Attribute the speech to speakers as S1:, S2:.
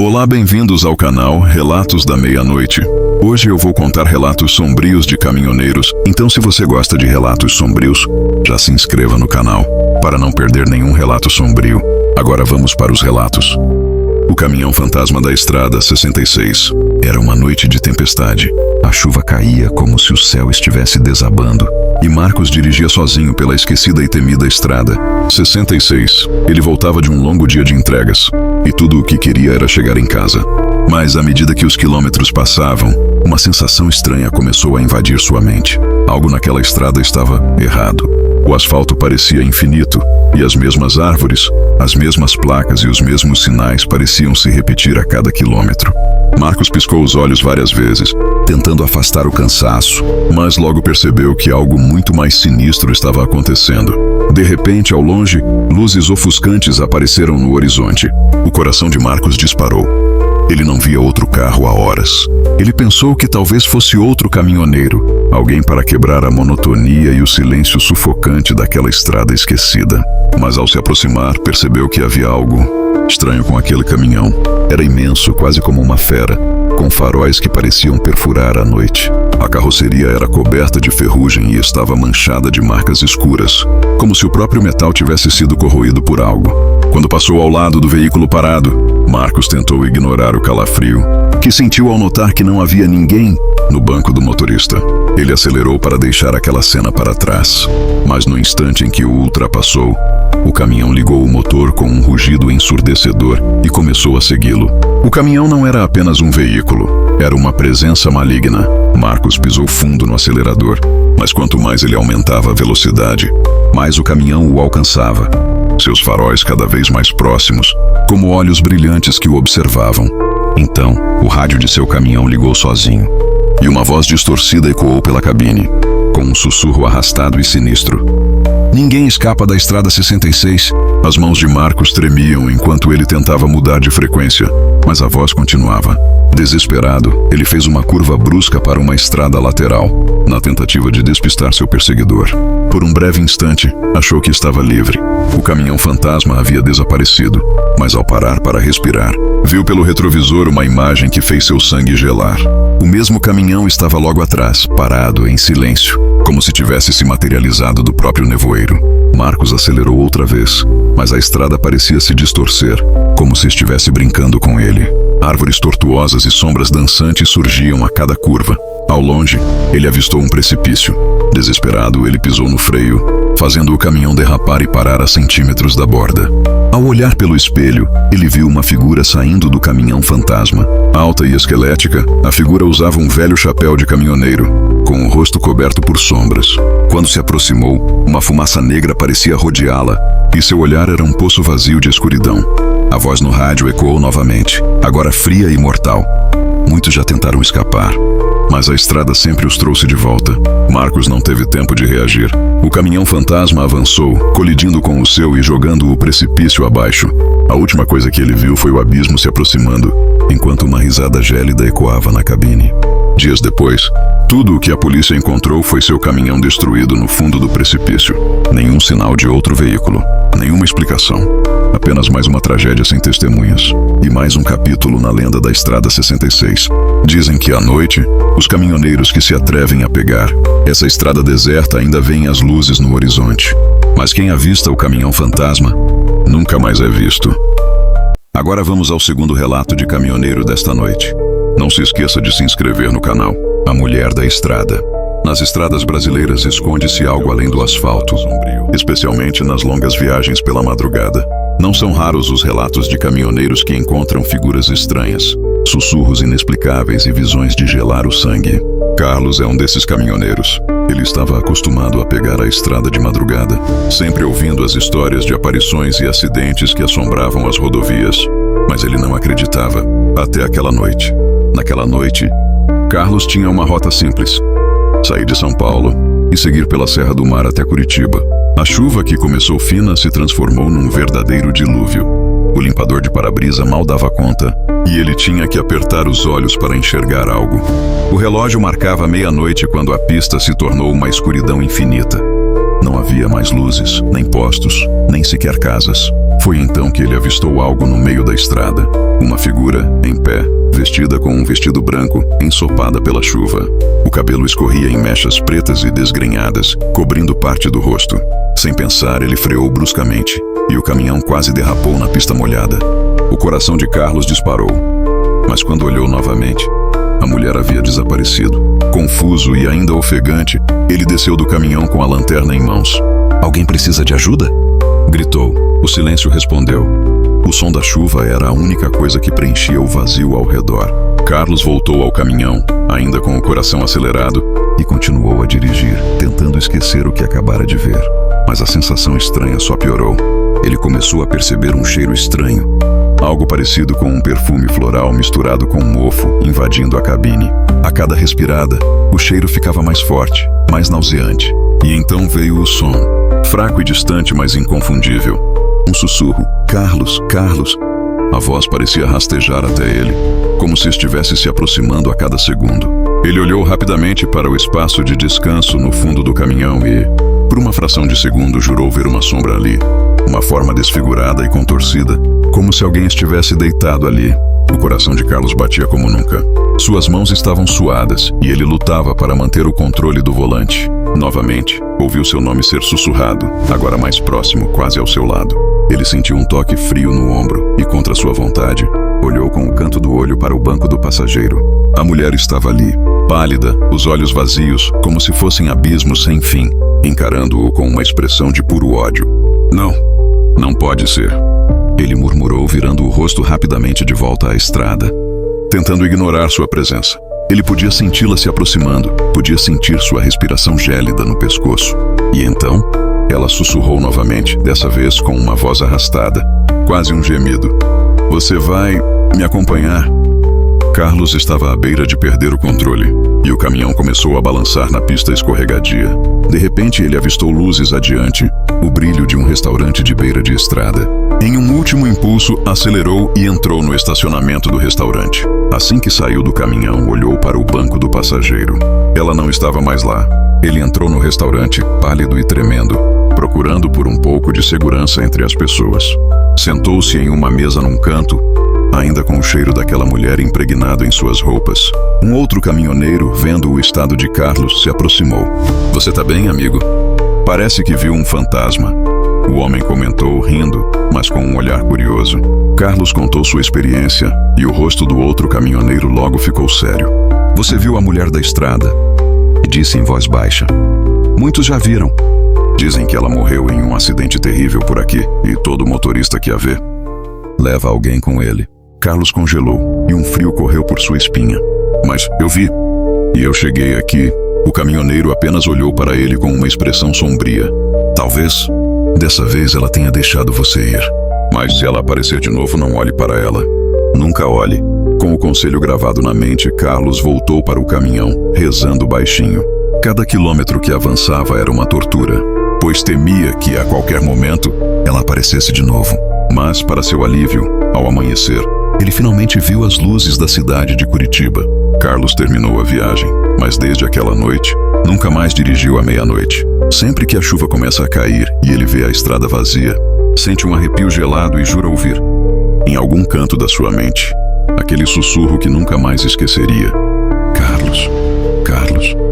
S1: Olá, bem-vindos ao canal Relatos da Meia-Noite. Hoje eu vou contar relatos sombrios de caminhoneiros, então se você gosta de relatos sombrios, já se inscreva no canal, para não perder nenhum relato sombrio. Agora vamos para os relatos. O caminhão fantasma da estrada 66. Era uma noite de tempestade. A chuva caía como se o céu estivesse desabando. E Marcos dirigia sozinho pela esquecida e temida estrada 66. Ele voltava de um longo dia de entregas. E tudo o que queria era chegar em casa. Mas à medida que os quilômetros passavam, uma sensação estranha começou a invadir sua mente. Algo naquela estrada estava errado. O asfalto parecia infinito, e as mesmas árvores, as mesmas placas e os mesmos sinais pareciam se repetir a cada quilômetro. Marcos piscou os olhos várias vezes, tentando afastar o cansaço, mas logo percebeu que algo muito mais sinistro estava acontecendo. De repente, ao longe, luzes ofuscantes apareceram no horizonte. O coração de Marcos disparou. Ele não via outro carro há horas. Ele pensou que talvez fosse outro caminhoneiro, alguém para quebrar a monotonia e o silêncio sufocante daquela estrada esquecida. Mas ao se aproximar, percebeu que havia algo estranho com aquele caminhão. Era imenso, quase como uma fera, com faróis que pareciam perfurar a noite. A carroceria era coberta de ferrugem e estava manchada de marcas escuras, como se o próprio metal tivesse sido corroído por algo. Quando passou ao lado do veículo parado, Marcos tentou ignorar o calafrio que sentiu ao notar que não havia ninguém no banco do motorista. Ele acelerou para deixar aquela cena para trás, mas no instante em que o ultrapassou, o caminhão ligou o motor com um rugido ensurdecedor e começou a segui-lo. O caminhão não era apenas um veículo, era uma presença maligna. Marcos pisou fundo no acelerador, mas quanto mais ele aumentava a velocidade, mais o caminhão o alcançava. Seus faróis cada vez mais próximos, como olhos brilhantes que o observavam. Então, o rádio de seu caminhão ligou sozinho, e uma voz distorcida ecoou pela cabine, com um sussurro arrastado e sinistro. Ninguém escapa da estrada 66. As mãos de Marcos tremiam enquanto ele tentava mudar de frequência, mas a voz continuava. Desesperado, ele fez uma curva brusca para uma estrada lateral, na tentativa de despistar seu perseguidor. Por um breve instante, achou que estava livre. O caminhão fantasma havia desaparecido, mas ao parar para respirar, viu pelo retrovisor uma imagem que fez seu sangue gelar. O mesmo caminhão estava logo atrás, parado em silêncio, como se tivesse se materializado do próprio nevoeiro. Marcos acelerou outra vez, mas a estrada parecia se distorcer, como se estivesse brincando com ele. Árvores tortuosas e sombras dançantes surgiam a cada curva. Ao longe, ele avistou um precipício. Desesperado, ele pisou no freio, fazendo o caminhão derrapar e parar a centímetros da borda. Ao olhar pelo espelho, ele viu uma figura saindo do caminhão fantasma. Alta e esquelética, a figura usava um velho chapéu de caminhoneiro, com o rosto coberto por sombras. Quando se aproximou, uma fumaça negra parecia rodeá-la, e seu olhar era um poço vazio de escuridão. A voz no rádio ecoou novamente, agora fria e mortal. Muitos já tentaram escapar, mas a estrada sempre os trouxe de volta. Marcos não teve tempo de reagir. O caminhão fantasma avançou, colidindo com o seu e jogando-o precipício abaixo. A última coisa que ele viu foi o abismo se aproximando, enquanto uma risada gélida ecoava na cabine. Dias depois, tudo o que a polícia encontrou foi seu caminhão destruído no fundo do precipício. Nenhum sinal de outro veículo, nenhuma explicação. Apenas mais uma tragédia sem testemunhas. E mais um capítulo na lenda da Estrada 66. Dizem que à noite, os caminhoneiros que se atrevem a pegar essa estrada deserta ainda veem as luzes no horizonte. Mas quem avista o caminhão fantasma, nunca mais é visto. Agora vamos ao segundo relato de caminhoneiro desta noite. Não se esqueça de se inscrever no canal A Mulher da Estrada. Nas estradas brasileiras esconde-se algo além do asfalto, especialmente nas longas viagens pela madrugada. Não são raros os relatos de caminhoneiros que encontram figuras estranhas, sussurros inexplicáveis e visões de gelar o sangue. Carlos é um desses caminhoneiros. Ele estava acostumado a pegar a estrada de madrugada, sempre ouvindo as histórias de aparições e acidentes que assombravam as rodovias. Mas ele não acreditava, até aquela noite. Naquela noite, Carlos tinha uma rota simples: sair de São Paulo e seguir pela Serra do Mar até Curitiba. A chuva, que começou fina, se transformou num verdadeiro dilúvio. O limpador de para-brisa mal dava conta, e ele tinha que apertar os olhos para enxergar algo. O relógio marcava meia-noite quando a pista se tornou uma escuridão infinita. Não havia mais luzes, nem postos, nem sequer casas. Foi então que ele avistou algo no meio da estrada. Uma figura, em pé, vestida com um vestido branco, ensopada pela chuva. O cabelo escorria em mechas pretas e desgrenhadas, cobrindo parte do rosto. Sem pensar, ele freou bruscamente, e o caminhão quase derrapou na pista molhada. O coração de Carlos disparou. Mas quando olhou novamente, a mulher havia desaparecido. Confuso e ainda ofegante, ele desceu do caminhão com a lanterna em mãos.
S2: Alguém precisa de ajuda?
S1: Gritou. O silêncio respondeu. O som da chuva era a única coisa que preenchia o vazio ao redor. Carlos voltou ao caminhão, ainda com o coração acelerado, e continuou a dirigir, tentando esquecer o que acabara de ver. Mas a sensação estranha só piorou. Ele começou a perceber um cheiro estranho. Algo parecido com um perfume floral misturado com mofo invadindo a cabine. A cada respirada, o cheiro ficava mais forte, mais nauseante. E então veio o som. Fraco e distante, mas inconfundível. Um sussurro. Carlos, Carlos. A voz parecia rastejar até ele, como se estivesse se aproximando a cada segundo. Ele olhou rapidamente para o espaço de descanso no fundo do caminhão e, por uma fração de segundo, jurou ver uma sombra ali. Uma forma desfigurada e contorcida, como se alguém estivesse deitado ali. O coração de Carlos batia como nunca. Suas mãos estavam suadas e ele lutava para manter o controle do volante. Novamente, ouviu seu nome ser sussurrado, agora mais próximo, quase ao seu lado. Ele sentiu um toque frio no ombro e, contra sua vontade, olhou com o canto do olho para o banco do passageiro. A mulher estava ali, pálida, os olhos vazios, como se fossem abismos sem fim, encarando-o com uma expressão de puro ódio. Não, não pode ser. Ele murmurou, virando o rosto rapidamente de volta à estrada, tentando ignorar sua presença. Ele podia senti-la se aproximando, podia sentir sua respiração gélida no pescoço. E então, ela sussurrou novamente, dessa vez com uma voz arrastada, quase um gemido. Você vai me acompanhar? Carlos estava à beira de perder o controle, e o caminhão começou a balançar na pista escorregadia. De repente, ele avistou luzes adiante, o brilho de um restaurante de beira de estrada. Em um último impulso, acelerou e entrou no estacionamento do restaurante. Assim que saiu do caminhão, olhou para o banco do passageiro. Ela não estava mais lá. Ele entrou no restaurante, pálido e tremendo, procurando por um pouco de segurança entre as pessoas. Sentou-se em uma mesa num canto, ainda com o cheiro daquela mulher impregnado em suas roupas. Um outro caminhoneiro, vendo o estado de Carlos, se aproximou. Você tá bem, amigo? Parece que viu um fantasma. O homem comentou, rindo, mas com um olhar curioso. Carlos contou sua experiência e o rosto do outro caminhoneiro logo ficou sério. Você viu a mulher da estrada? Disse em voz baixa. Muitos já viram. Dizem que ela morreu em um acidente terrível por aqui e todo motorista que a vê leva alguém com ele. Carlos congelou e um frio correu por sua espinha. Mas eu vi. E eu cheguei aqui. O caminhoneiro apenas olhou para ele com uma expressão sombria. Talvez, dessa vez, ela tenha deixado você ir. Mas se ela aparecer de novo, não olhe para ela. Nunca olhe. Com o conselho gravado na mente, Carlos voltou para o caminhão, rezando baixinho. Cada quilômetro que avançava era uma tortura, pois temia que, a qualquer momento, ela aparecesse de novo. Mas, para seu alívio, ao amanhecer, ele finalmente viu as luzes da cidade de Curitiba. Carlos terminou a viagem, mas desde aquela noite, nunca mais dirigiu à meia-noite. Sempre que a chuva começa a cair e ele vê a estrada vazia, sente um arrepio gelado e jura ouvir, em algum canto da sua mente, aquele sussurro que nunca mais esqueceria. Carlos, Carlos.